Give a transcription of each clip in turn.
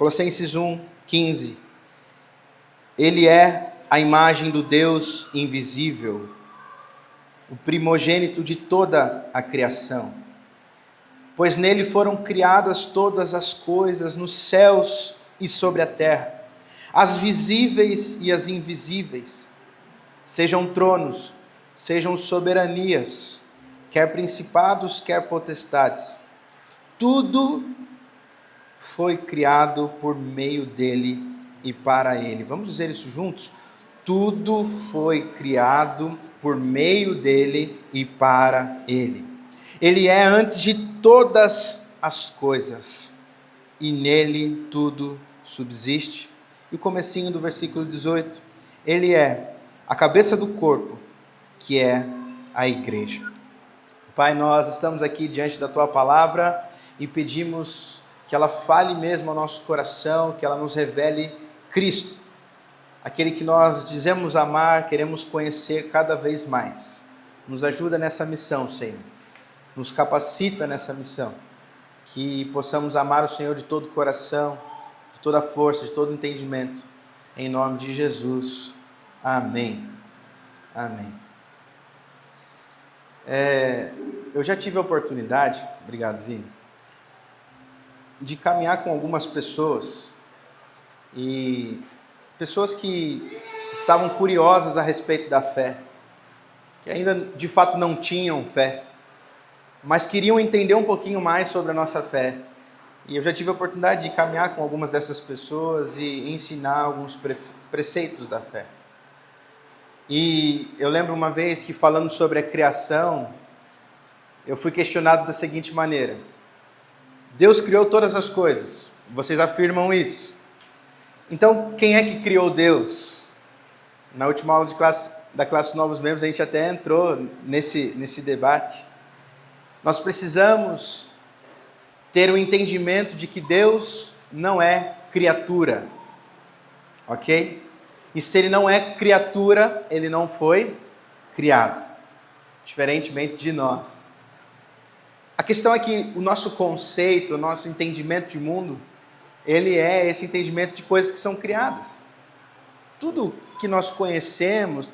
Colossenses 1:15. Ele é a imagem do Deus invisível, o primogênito de toda a criação. Pois nele foram criadas todas as coisas nos céus e sobre a terra, as visíveis e as invisíveis, sejam tronos, sejam soberanias, quer principados, quer potestades. Tudo foi criado por meio dele e para ele. Vamos dizer isso juntos? Tudo foi criado por meio dele e para ele. Ele é antes de todas as coisas, e nele tudo subsiste. E o comecinho do versículo 18, ele é a cabeça do corpo, que é a igreja. Pai, nós estamos aqui diante da tua palavra e pedimos que ela fale mesmo ao nosso coração, que ela nos revele Cristo, aquele que nós dizemos amar, queremos conhecer cada vez mais. Nos ajuda nessa missão, Senhor. Nos capacita nessa missão, que possamos amar o Senhor de todo o coração, de toda a força, de todo o entendimento, em nome de Jesus, amém, amém. Eu já tive a oportunidade, obrigado Vini, de caminhar com algumas pessoas, e pessoas que estavam curiosas a respeito da fé, que ainda de fato não tinham fé, mas queriam entender um pouquinho mais sobre a nossa fé. E eu já tive a oportunidade de caminhar com algumas dessas pessoas e ensinar alguns preceitos da fé. E eu lembro uma vez que, falando sobre a criação, eu fui questionado da seguinte maneira: Deus criou todas as coisas, vocês afirmam isso. Então, quem é que criou Deus? Na última aula da classe Novos Membros, a gente até entrou nesse debate. Nós precisamos ter o entendimento de que Deus não é criatura, ok? E se ele não é criatura, ele não foi criado, diferentemente de nós. A questão é que o nosso conceito, o nosso entendimento de mundo, ele é esse entendimento de coisas que são criadas. Tudo que nós conhecemos,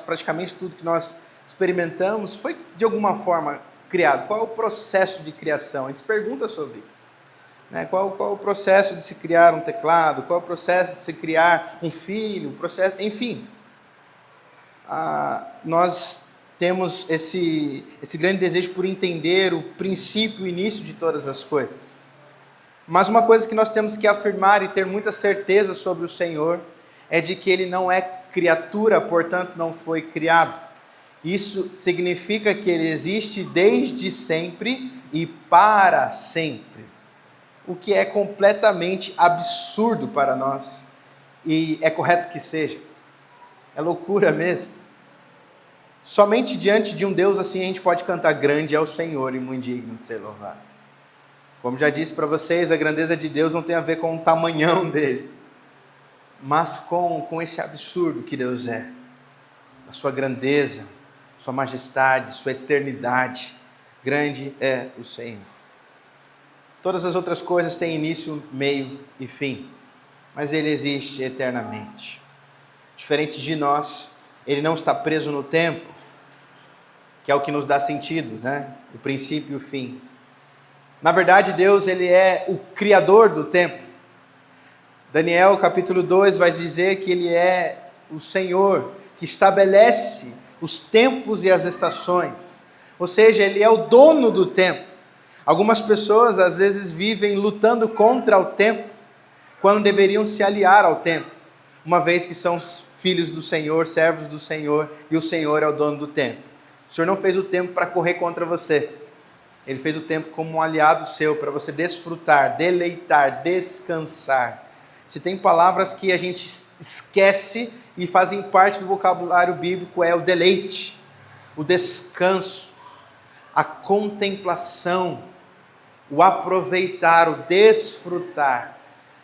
praticamente tudo que nós experimentamos, foi de alguma forma criado. Qual é o processo de criação? A gente se pergunta sobre isso. Qual é o processo de se criar um teclado? Qual é o processo de se criar um filho? Enfim, nós temos esse grande desejo por entender o princípio, o início de todas as coisas. Mas uma coisa que nós temos que afirmar e ter muita certeza sobre o Senhor é de que ele não é criatura, portanto não foi criado. Isso significa que ele existe desde sempre e para sempre, o que é completamente absurdo para nós, e é correto que seja, é loucura mesmo. Somente diante de um Deus assim a gente pode cantar: grande é o Senhor e muito digno de ser louvado. Como já disse para vocês, a grandeza de Deus não tem a ver com o tamanhão dele, mas com esse absurdo que Deus é, a sua grandeza, sua majestade, sua eternidade. Grande é o Senhor. Todas as outras coisas têm início, meio e fim, mas ele existe eternamente. Diferente de nós, ele não está preso no tempo, que é o que nos dá sentido, o princípio e o fim. Na verdade, Deus, ele é o criador do tempo. Daniel capítulo 2 vai dizer que ele é o Senhor que estabelece os tempos e as estações, ou seja, ele é o dono do tempo. Algumas pessoas às vezes vivem lutando contra o tempo, quando deveriam se aliar ao tempo, uma vez que são filhos do Senhor, servos do Senhor, e o Senhor é o dono do tempo. O Senhor não fez o tempo para correr contra você, ele fez o tempo como um aliado seu, para você desfrutar, deleitar, descansar. Se tem palavras que a gente esquece e fazem parte do vocabulário bíblico, é o deleite, o descanso, a contemplação, o aproveitar, o desfrutar.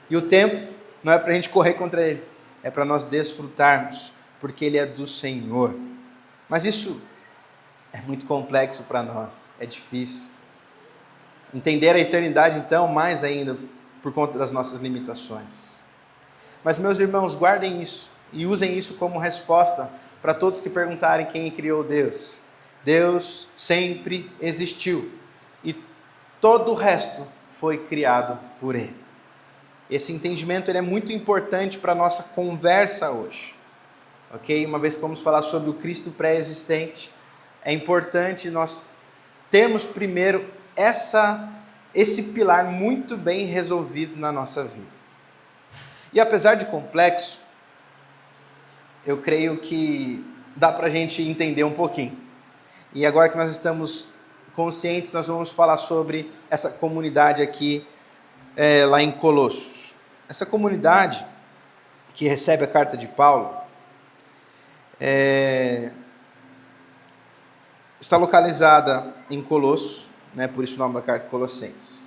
E o tempo não é para a gente correr contra ele, é para nós desfrutarmos, porque ele é do Senhor. Mas isso é muito complexo para nós, é difícil. Entender a eternidade, então, mais ainda, por conta das nossas limitações. Mas, meus irmãos, guardem isso e usem isso como resposta para todos que perguntarem quem criou Deus. Deus sempre existiu e todo o resto foi criado por Ele. Esse entendimento ele é muito importante para a nossa conversa hoje. Ok? Uma vez que vamos falar sobre o Cristo pré-existente, é importante nós termos primeiro esse pilar muito bem resolvido na nossa vida. E apesar de complexo, eu creio que dá para a gente entender um pouquinho. E agora que nós estamos conscientes, nós vamos falar sobre essa comunidade aqui, lá em Colossos. Essa comunidade que recebe a carta de Paulo, está localizada em Colossos, né, por isso o nome da carta Colossenses.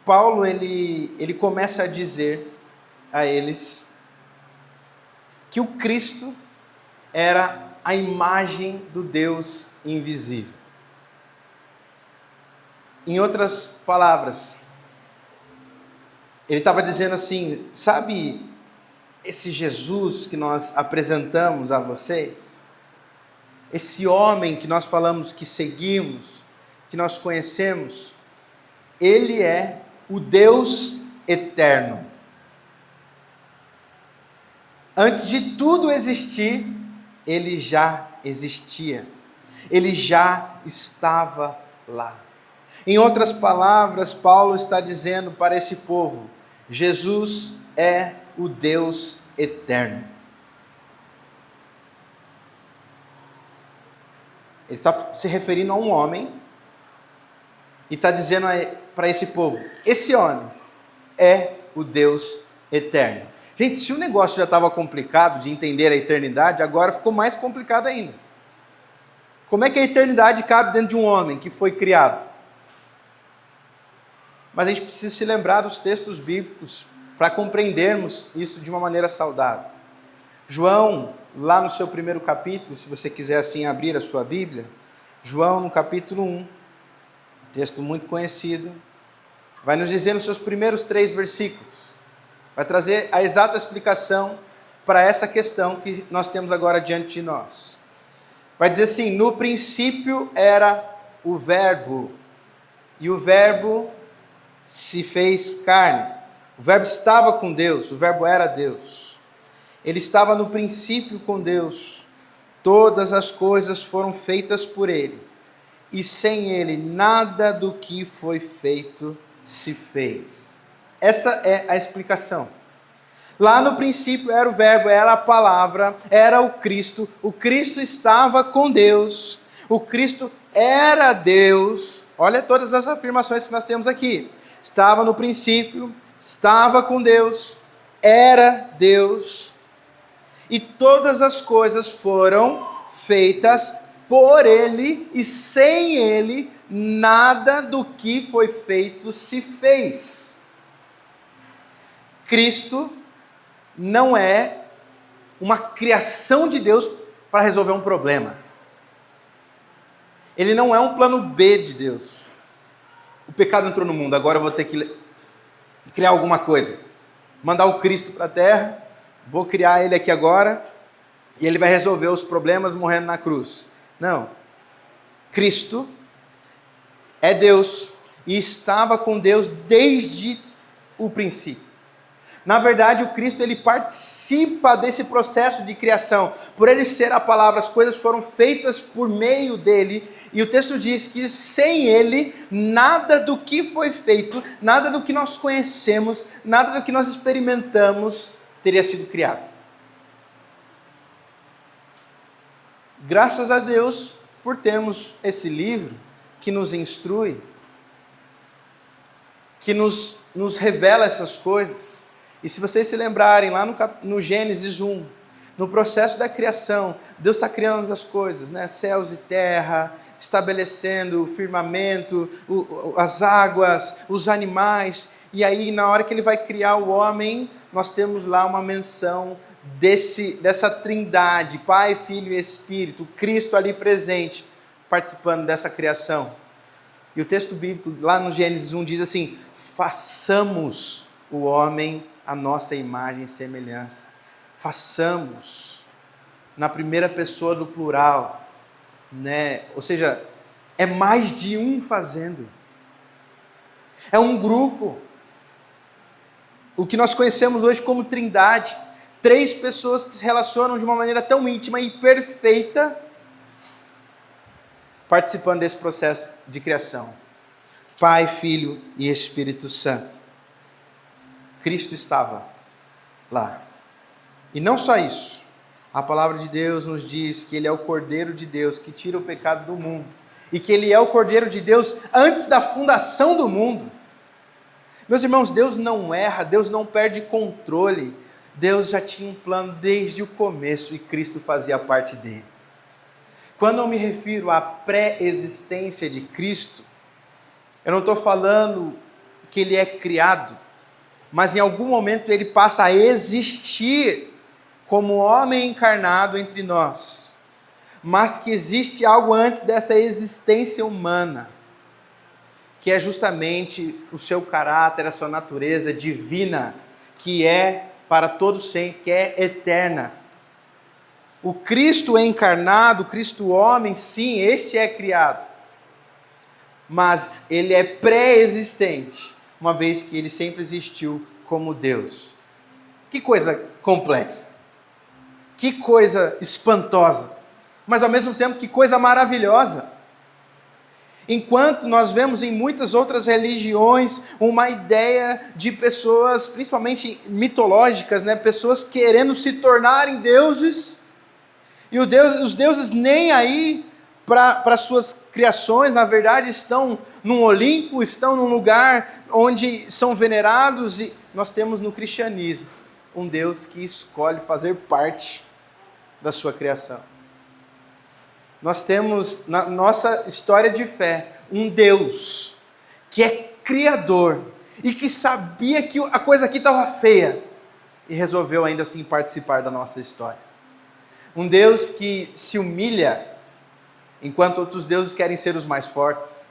Paulo ele começa a dizer a eles que o Cristo era a imagem do Deus invisível. Em outras palavras, ele estava dizendo assim, sabe esse Jesus que nós apresentamos a vocês? Esse homem que nós falamos que seguimos, que nós conhecemos, ele é o Deus eterno. Antes de tudo existir, ele já existia. Ele já estava lá. Em outras palavras, Paulo está dizendo para esse povo, Jesus é o Deus eterno. Ele está se referindo a um homem e está dizendo para esse povo, esse homem é o Deus eterno. Gente, se o negócio já estava complicado de entender a eternidade, agora ficou mais complicado ainda. Como é que a eternidade cabe dentro de um homem que foi criado? Mas a gente precisa se lembrar dos textos bíblicos para compreendermos isso de uma maneira saudável. João, lá no seu primeiro capítulo, se você quiser assim abrir a sua Bíblia, João no capítulo 1, texto muito conhecido, vai nos dizer nos seus primeiros 3 versículos, vai trazer a exata explicação para essa questão que nós temos agora diante de nós. Vai dizer assim, no princípio era o Verbo, e o Verbo se fez carne. O Verbo estava com Deus, o Verbo era Deus. Ele estava no princípio com Deus. Todas as coisas foram feitas por Ele. E sem Ele, nada do que foi feito se fez. Essa é a explicação. Lá no princípio era o Verbo, era a palavra, era o Cristo. O Cristo estava com Deus. O Cristo era Deus. Olha todas as afirmações que nós temos aqui. Estava no princípio, estava com Deus, era Deus. E todas as coisas foram feitas por Ele, e sem Ele, nada do que foi feito se fez. Cristo não é uma criação de Deus para resolver um problema. Ele não é um plano B de Deus. O pecado entrou no mundo, agora eu vou ter que criar alguma coisa. Mandar o Cristo para a terra, vou criar ele aqui agora, e ele vai resolver os problemas morrendo na cruz. Não. Cristo é Deus e estava com Deus desde o princípio. Na verdade, o Cristo ele participa desse processo de criação. Por ele ser a palavra, as coisas foram feitas por meio dele. E o texto diz que sem ele, nada do que foi feito, nada do que nós conhecemos, nada do que nós experimentamos teria sido criado. Graças a Deus por termos esse livro que nos instrui, que nos revela essas coisas. E se vocês se lembrarem, lá no Gênesis 1, no processo da criação, Deus está criando as coisas, né? Céus e terra, estabelecendo o firmamento, as águas, os animais. E aí, na hora que Ele vai criar o homem, nós temos lá uma menção dessa trindade, Pai, Filho e Espírito, Cristo ali presente, participando dessa criação. E o texto bíblico, lá no Gênesis 1, diz assim: façamos o homem a nossa imagem e semelhança. Façamos, na primeira pessoa do plural, né? Ou seja, é mais de um fazendo. É um grupo. O que nós conhecemos hoje como Trindade. 3 pessoas que se relacionam de uma maneira tão íntima e perfeita, participando desse processo de criação. Pai, Filho e Espírito Santo. Cristo estava lá. E não só isso. A palavra de Deus nos diz que Ele é o Cordeiro de Deus que tira o pecado do mundo. E que Ele é o Cordeiro de Deus antes da fundação do mundo. Meus irmãos, Deus não erra, Deus não perde controle. Deus já tinha um plano desde o começo e Cristo fazia parte dele. Quando eu me refiro à pré-existência de Cristo, eu não estou falando que Ele é criado, mas em algum momento Ele passa a existir como homem encarnado entre nós. Mas que existe algo antes dessa existência humana, que é justamente o seu caráter, a sua natureza divina, que é para todo sempre, que é eterna. O Cristo encarnado, o Cristo homem, sim, este é criado. Mas ele é pré-existente, uma vez que ele sempre existiu como Deus. Que coisa complexa. Que coisa espantosa. Mas ao mesmo tempo, que coisa maravilhosa. Enquanto nós vemos em muitas outras religiões uma ideia de pessoas, principalmente mitológicas, né? Pessoas querendo se tornarem deuses, e os deuses nem aí para suas criações, na verdade estão num Olimpo, estão num lugar onde são venerados, e nós temos no cristianismo um Deus que escolhe fazer parte da sua criação. Nós temos na nossa história de fé um Deus que é criador e que sabia que a coisa aqui estava feia e resolveu ainda assim participar da nossa história. Um Deus que se humilha enquanto outros deuses querem ser os mais fortes.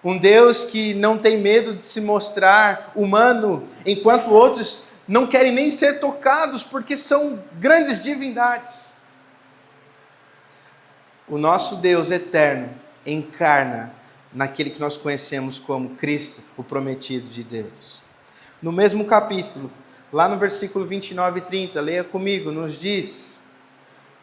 Um Deus que não tem medo de se mostrar humano enquanto outros não querem nem ser tocados porque são grandes divindades. O nosso Deus eterno encarna naquele que nós conhecemos como Cristo, o prometido de Deus. No mesmo capítulo, lá no versículo 29 e 30, leia comigo, nos diz,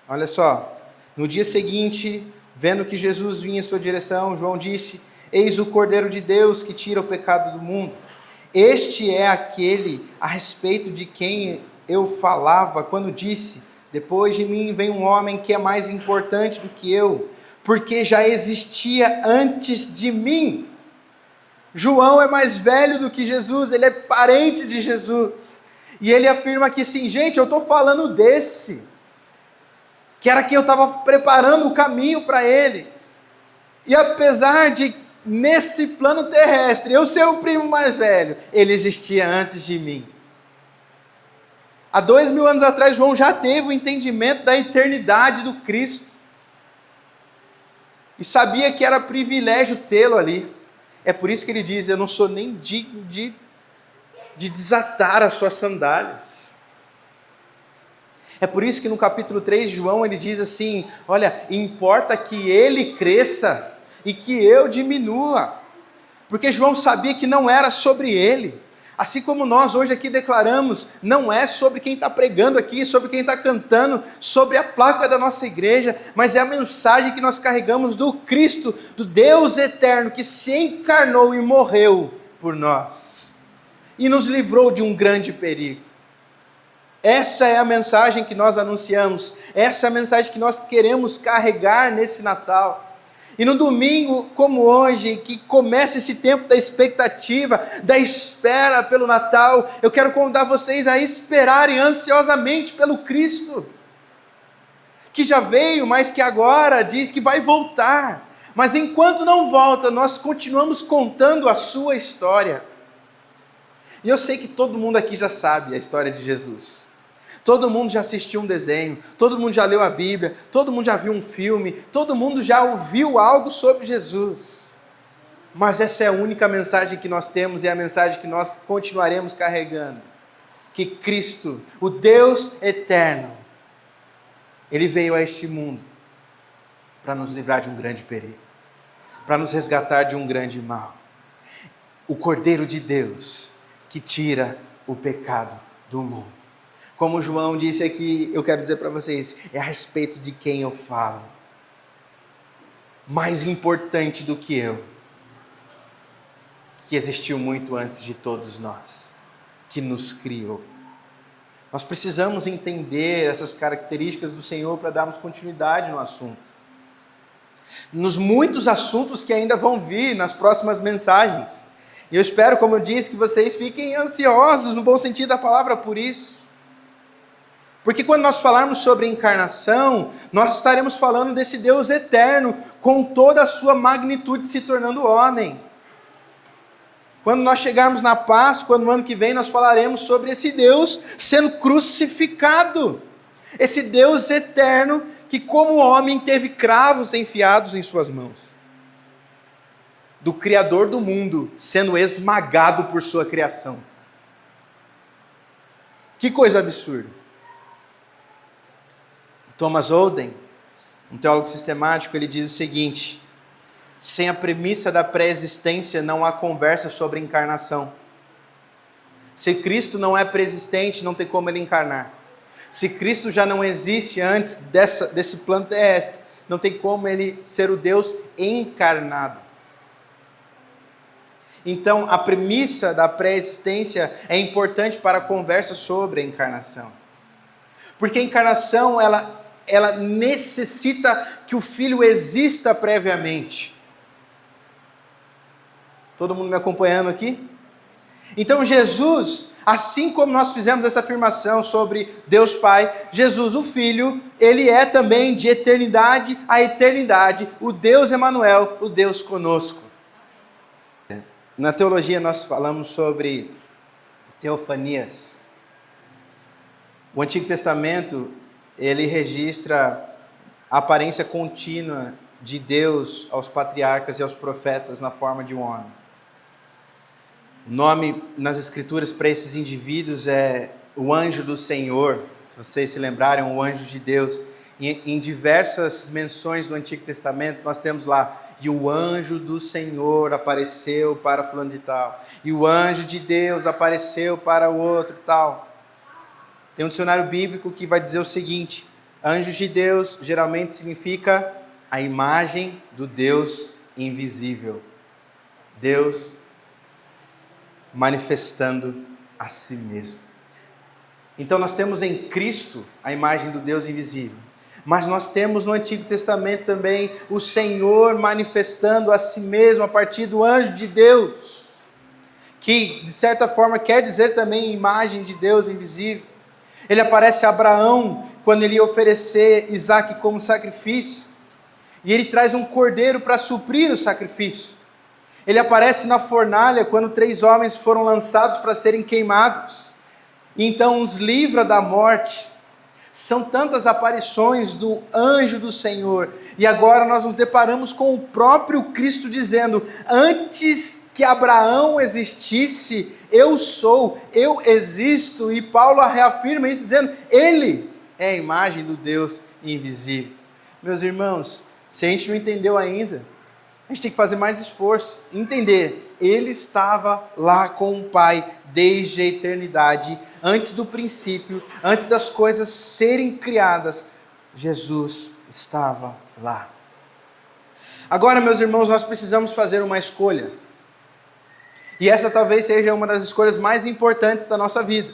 olha só, no dia seguinte, vendo que Jesus vinha em sua direção, João disse: eis o Cordeiro de Deus que tira o pecado do mundo. Este é aquele a respeito de quem eu falava quando disse: depois de mim vem um homem que é mais importante do que eu, porque já existia antes de mim. João é mais velho do que Jesus, ele é parente de Jesus. E ele afirma que sim, gente, eu estou falando desse, que era quem eu estava preparando o caminho para ele. E apesar de, nesse plano terrestre, eu ser o primo mais velho, ele existia antes de mim. Há 2000 anos atrás, João já teve o entendimento da eternidade do Cristo. E sabia que era privilégio tê-lo ali. É por isso que ele diz: eu não sou nem digno de desatar as suas sandálias. É por isso que no capítulo 3 de João ele diz assim: olha, importa que ele cresça e que eu diminua. Porque João sabia que não era sobre ele. Assim como nós hoje aqui declaramos, não é sobre quem está pregando aqui, sobre quem está cantando, sobre a placa da nossa igreja, mas é a mensagem que nós carregamos do Cristo, do Deus eterno, que se encarnou e morreu por nós, e nos livrou de um grande perigo. Essa é a mensagem que nós anunciamos, essa é a mensagem que nós queremos carregar nesse Natal. E no domingo, como hoje, que começa esse tempo da expectativa, da espera pelo Natal, eu quero convidar vocês a esperarem ansiosamente pelo Cristo, que já veio, mas que agora diz que vai voltar. Mas enquanto não volta, nós continuamos contando a sua história. E eu sei que todo mundo aqui já sabe a história de Jesus. Todo mundo já assistiu um desenho, todo mundo já leu a Bíblia, todo mundo já viu um filme, todo mundo já ouviu algo sobre Jesus. Mas essa é a única mensagem que nós temos e é a mensagem que nós continuaremos carregando. Que Cristo, o Deus eterno, Ele veio a este mundo para nos livrar de um grande perigo, para nos resgatar de um grande mal. O Cordeiro de Deus que tira o pecado do mundo. Como João disse aqui, eu quero dizer para vocês, é a respeito de quem eu falo. Mais importante do que eu, que existiu muito antes de todos nós, que nos criou. Nós precisamos entender essas características do Senhor para darmos continuidade no assunto. Nos muitos assuntos que ainda vão vir nas próximas mensagens. E eu espero, como eu disse, que vocês fiquem ansiosos, no bom sentido da palavra, por isso. Porque quando nós falarmos sobre encarnação, nós estaremos falando desse Deus eterno, com toda a sua magnitude se tornando homem. Quando nós chegarmos na Páscoa, no ano que vem, nós falaremos sobre esse Deus sendo crucificado. Esse Deus eterno que, como homem, teve cravos enfiados em suas mãos. Do Criador do mundo sendo esmagado por sua criação. Que coisa absurda. Thomas Oden, um teólogo sistemático, ele diz o seguinte: sem a premissa da pré-existência não há conversa sobre encarnação. Se Cristo não é pré-existente, não tem como ele encarnar. Se Cristo já não existe antes desse plano terrestre, não tem como ele ser o Deus encarnado. Então, a premissa da pré-existência é importante para a conversa sobre a encarnação. Porque a encarnação, ela necessita que o Filho exista previamente. Todo mundo me acompanhando aqui? Então Jesus, assim como nós fizemos essa afirmação sobre Deus Pai, Jesus, o Filho, Ele é também de eternidade a eternidade, o Deus Emanuel, o Deus conosco. Na teologia nós falamos sobre teofanias. O Antigo Testamento, ele registra a aparência contínua de Deus aos patriarcas e aos profetas na forma de um homem. O nome nas Escrituras para esses indivíduos é o anjo do Senhor. Se vocês se lembrarem, o anjo de Deus. Em diversas menções do Antigo Testamento, nós temos lá: e o anjo do Senhor apareceu para fulano de tal. E o anjo de Deus apareceu para o outro tal. Tem um dicionário bíblico que vai dizer o seguinte: anjos de Deus geralmente significa a imagem do Deus invisível. Deus manifestando a si mesmo. Então nós temos em Cristo a imagem do Deus invisível. Mas nós temos no Antigo Testamento também o Senhor manifestando a si mesmo a partir do anjo de Deus, que de certa forma quer dizer também imagem de Deus invisível. Ele aparece a Abraão quando ele ia oferecer Isaque como sacrifício, e ele traz um cordeiro para suprir o sacrifício. Ele aparece na fornalha quando 3 homens foram lançados para serem queimados, e então os livra da morte. São tantas aparições do anjo do Senhor, e agora nós nos deparamos com o próprio Cristo dizendo: antes que Abraão existisse, eu sou, eu existo. E Paulo reafirma isso dizendo: Ele é a imagem do Deus invisível. Meus irmãos, se a gente não entendeu ainda, a gente tem que fazer mais esforço, entender. Ele estava lá com o Pai desde a eternidade, antes do princípio, antes das coisas serem criadas, Jesus estava lá. Agora, meus irmãos, nós precisamos fazer uma escolha. E essa talvez seja uma das escolhas mais importantes da nossa vida.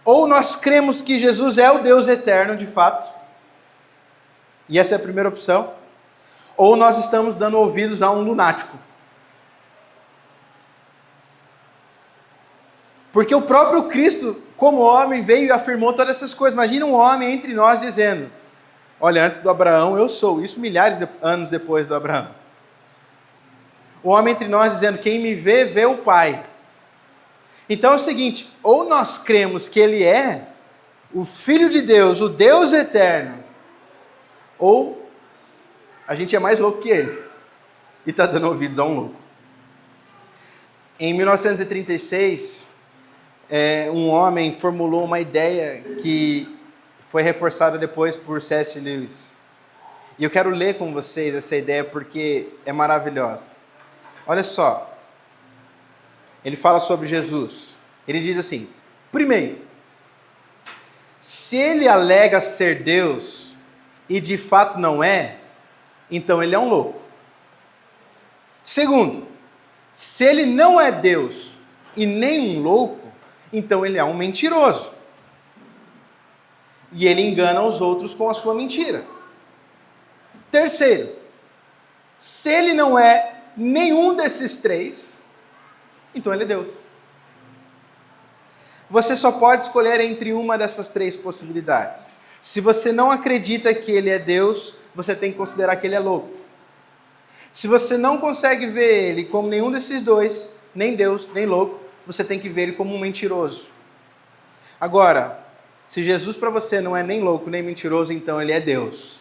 Ou nós cremos que Jesus é o Deus eterno de fato, e essa é a primeira opção, ou nós estamos dando ouvidos a um lunático. Porque o próprio Cristo, como homem, veio e afirmou todas essas coisas. Imagina um homem entre nós dizendo: olha, antes do Abraão eu sou. Isso milhares de anos depois do Abraão. O homem entre nós dizendo: quem me vê, vê o Pai. Então é o seguinte: ou nós cremos que Ele é o Filho de Deus, o Deus eterno, ou a gente é mais louco que Ele. e está dando ouvidos a um louco. Em 1936, um homem formulou uma ideia que foi reforçada depois por C.S. Lewis. E eu quero ler com vocês essa ideia porque é maravilhosa. Olha só, ele fala sobre Jesus. Ele diz assim: primeiro, se ele alega ser Deus e de fato não é, então ele é um louco. Segundo, se ele não é Deus e nem um louco, então ele é um mentiroso. E ele engana os outros com a sua mentira. Terceiro, se ele não é nenhum desses três, então ele é Deus. Você só pode escolher entre uma dessas três possibilidades. Se você não acredita que ele é Deus, você tem que considerar que ele é louco. Se você não consegue ver ele como nenhum desses dois, nem Deus, nem louco, você tem que ver ele como um mentiroso. Agora, se Jesus para você não é nem louco, nem mentiroso, então ele é Deus.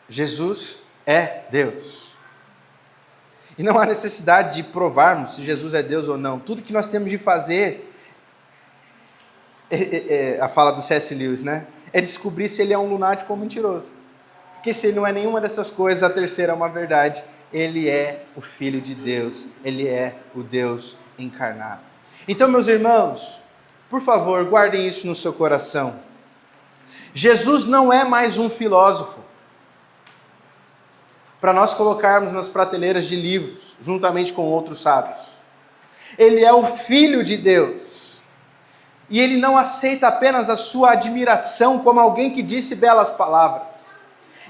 Jesus é Deus. E não há necessidade de provarmos se Jesus é Deus ou não. Tudo que nós temos de fazer, a fala do C.S. Lewis, né? É descobrir se ele é um lunático ou mentiroso. Porque se ele não é nenhuma dessas coisas, a terceira é uma verdade. Ele é o Filho de Deus. Ele é o Deus encarnado. Então, meus irmãos, por favor, guardem isso no seu coração. Jesus não é mais um filósofo para nós colocarmos nas prateleiras de livros, juntamente com outros sábios. Ele é o Filho de Deus. E ele não aceita apenas a sua admiração como alguém que disse belas palavras.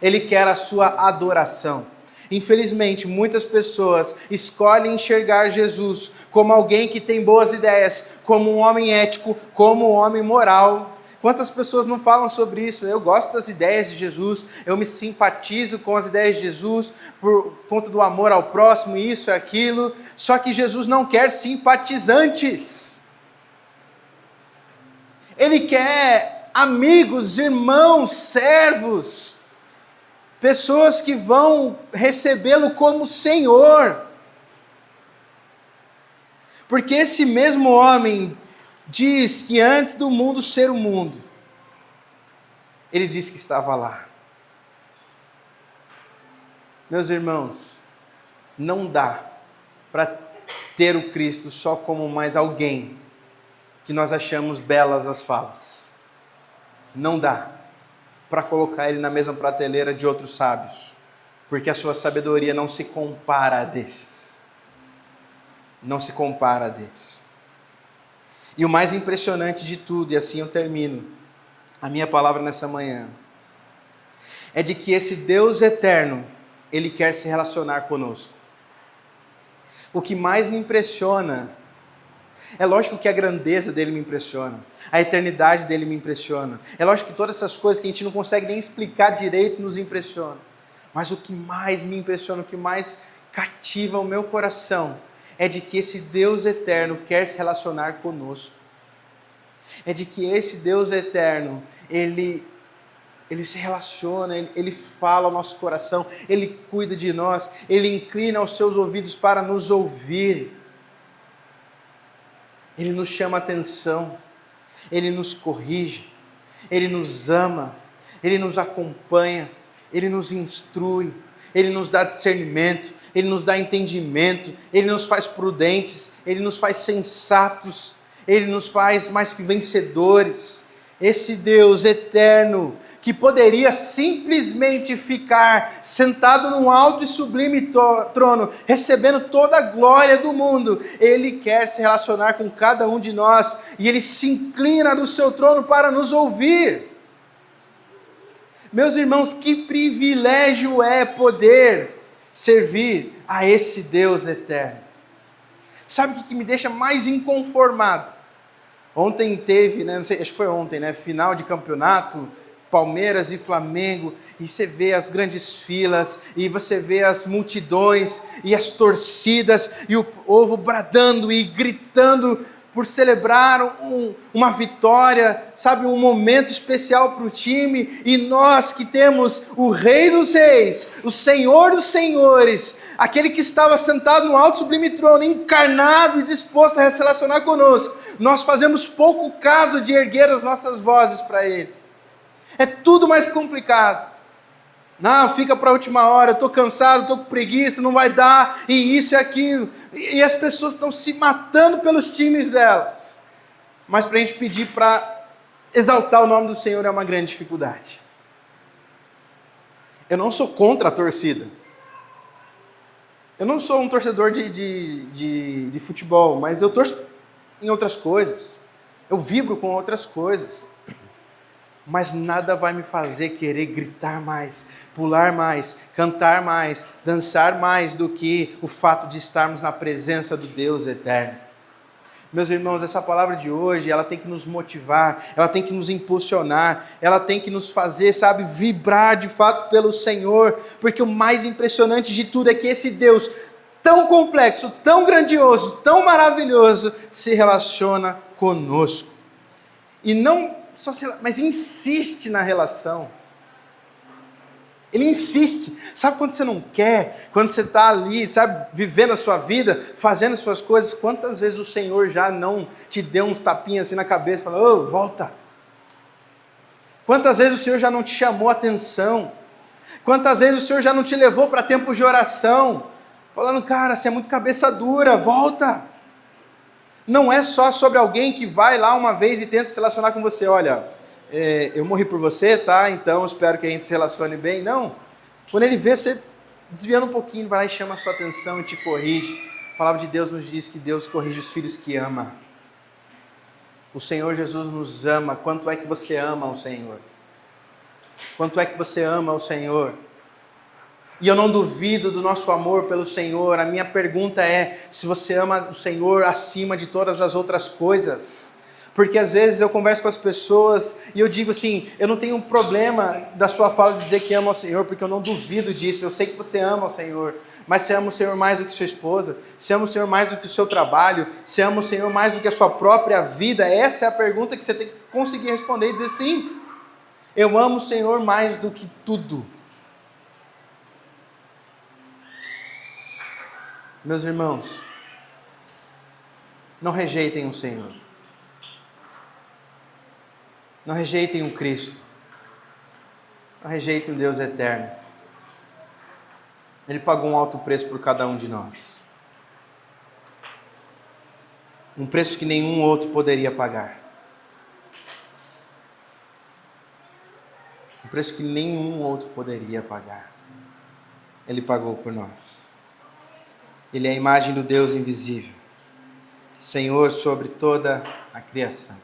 Ele quer a sua adoração. Infelizmente, muitas pessoas escolhem enxergar Jesus como alguém que tem boas ideias, como um homem ético, como um homem moral. Quantas pessoas não falam sobre isso? Eu gosto das ideias de Jesus, eu me simpatizo com as ideias de Jesus por conta do amor ao próximo, isso e aquilo. Só que Jesus não quer simpatizantes. Ele quer amigos, irmãos, servos, pessoas que vão recebê-lo como Senhor. Porque esse mesmo homem diz que antes do mundo ser o mundo, ele disse que estava lá. Meus irmãos, não dá para ter o Cristo só como mais alguém que nós achamos belas as falas. Não dá para colocar ele na mesma prateleira de outros sábios, porque a sua sabedoria não se compara a desses. Não se compara a desses. E o mais impressionante de tudo, e assim eu termino a minha palavra nessa manhã, é de que esse Deus eterno, ele quer se relacionar conosco. O que mais me impressiona, é lógico que a grandeza dele me impressiona, a eternidade dele me impressiona, é lógico que todas essas coisas que a gente não consegue nem explicar direito nos impressionam, mas o que mais me impressiona, o que mais cativa o meu coração, é de que esse Deus eterno quer se relacionar conosco. É de que esse Deus eterno, Ele se relaciona, ele fala ao nosso coração, Ele cuida de nós, Ele inclina os seus ouvidos para nos ouvir. Ele nos chama a atenção, Ele nos corrige, Ele nos ama, Ele nos acompanha, Ele nos instrui, Ele nos dá discernimento, Ele nos dá entendimento, Ele nos faz prudentes, Ele nos faz sensatos, Ele nos faz mais que vencedores. Esse Deus eterno, que poderia simplesmente ficar sentado num alto e sublime trono, recebendo toda a glória do mundo, Ele quer se relacionar com cada um de nós, e Ele se inclina do seu trono para nos ouvir. Meus irmãos, que privilégio é poder servir a esse Deus eterno. Sabe o que me deixa mais inconformado? Ontem teve, não sei, acho que foi ontem, final de campeonato, Palmeiras e Flamengo, e você vê as grandes filas, e você vê as multidões, e as torcidas, e o povo bradando e gritando por celebrar uma vitória, sabe, um momento especial para o time, e nós que temos o Rei dos Reis, o Senhor dos Senhores, aquele que estava sentado no alto sublime trono, encarnado e disposto a se relacionar conosco, nós fazemos pouco caso de erguer as nossas vozes para Ele. É tudo mais complicado. Não, fica para a última hora, eu estou cansado, estou com preguiça, não vai dar, e isso e aquilo. E as pessoas estão se matando pelos times delas. Mas para a gente pedir para exaltar o nome do Senhor é uma grande dificuldade. Eu não sou contra a torcida. Eu não sou um torcedor de futebol, mas eu torço em outras coisas. Eu vibro com outras coisas. Mas nada vai me fazer querer gritar mais, pular mais, cantar mais, dançar mais do que o fato de estarmos na presença do Deus eterno. Meus irmãos, essa palavra de hoje, ela tem que nos motivar, ela tem que nos impulsionar, ela tem que nos fazer, sabe, vibrar de fato pelo Senhor, porque o mais impressionante de tudo é que esse Deus tão complexo, tão grandioso, tão maravilhoso, se relaciona conosco. E não só mas insiste na relação. Ele insiste. Sabe quando você não quer? Quando você está ali, sabe, vivendo a sua vida, fazendo as suas coisas, quantas vezes o Senhor já não te deu uns tapinhas assim na cabeça, falando, ô, volta. Quantas vezes o Senhor já não te chamou a atenção? Quantas vezes o Senhor já não te levou para tempos de oração? Falando, cara, você é muito cabeça dura, volta. Não é só sobre alguém que vai lá uma vez e tenta se relacionar com você. Olha, eu morri por você, tá? Então espero que a gente se relacione bem. Não. Quando ele vê você desviando um pouquinho, vai lá e chama a sua atenção e te corrige. A palavra de Deus nos diz que Deus corrige os filhos que ama. O Senhor Jesus nos ama. Quanto é que você ama o Senhor? Quanto é que você ama o Senhor? E eu não duvido do nosso amor pelo Senhor. A minha pergunta é se você ama o Senhor acima de todas as outras coisas. Porque às vezes eu converso com as pessoas e eu digo assim, eu não tenho um problema da sua fala de dizer que ama o Senhor, porque eu não duvido disso. Eu sei que você ama o Senhor, mas você ama o Senhor mais do que sua esposa? Você ama o Senhor mais do que o seu trabalho? Você ama o Senhor mais do que a sua própria vida? Essa é a pergunta que você tem que conseguir responder e dizer sim. Eu amo o Senhor mais do que tudo. Meus irmãos, não rejeitem o Senhor. Não rejeitem o Cristo. Não rejeitem o Deus eterno. Ele pagou um alto preço por cada um de nós. Um preço que nenhum outro poderia pagar. Um preço que nenhum outro poderia pagar. Ele pagou por nós. Ele é a imagem do Deus invisível, Senhor sobre toda a criação.